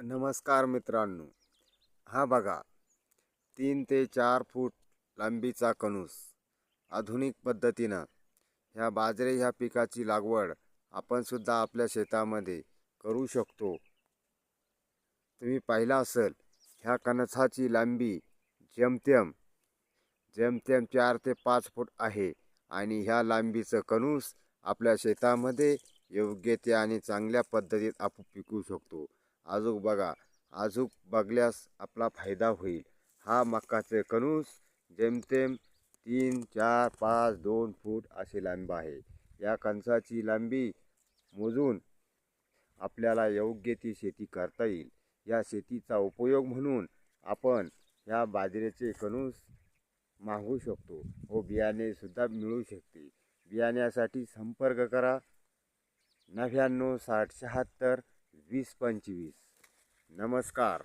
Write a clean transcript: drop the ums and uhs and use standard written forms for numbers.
नमस्कार मित्रांनो, हा बघा 3 ते 4 फूट लांबीचा कणूस. आधुनिक पद्धतीनं ह्या बाजरी ह्या पिकाची लागवड आपण सुद्धा आपल्या शेतामध्ये करू शकतो. तुम्ही पाहिला असेल ह्या कणसाची लांबी जेमतेम जेमतेम 4 ते 5 फूट आहे आणि ह्या लांबीचं कणूस आपल्या शेतामध्ये योग्य ते आणि चांगल्या पद्धतीत आपण पिकवू शकतो. अजून बघा, अजून बघल्यास आपला फायदा होईल. हा मकाचे कणूस जेमतेम 3, 4, 5, 2 फूट अशी लांब आहे. या कणसाची लांबी मोजून आपल्याला योग्य ती शेती करता येईल. या शेतीचा उपयोग म्हणून आपण ह्या बाजरीचे कणूस मागू शकतो व बियाणे सुद्धा मिळू शकते. बियाण्यासाठी संपर्क करा 99 60 76 20 25. नमस्कार.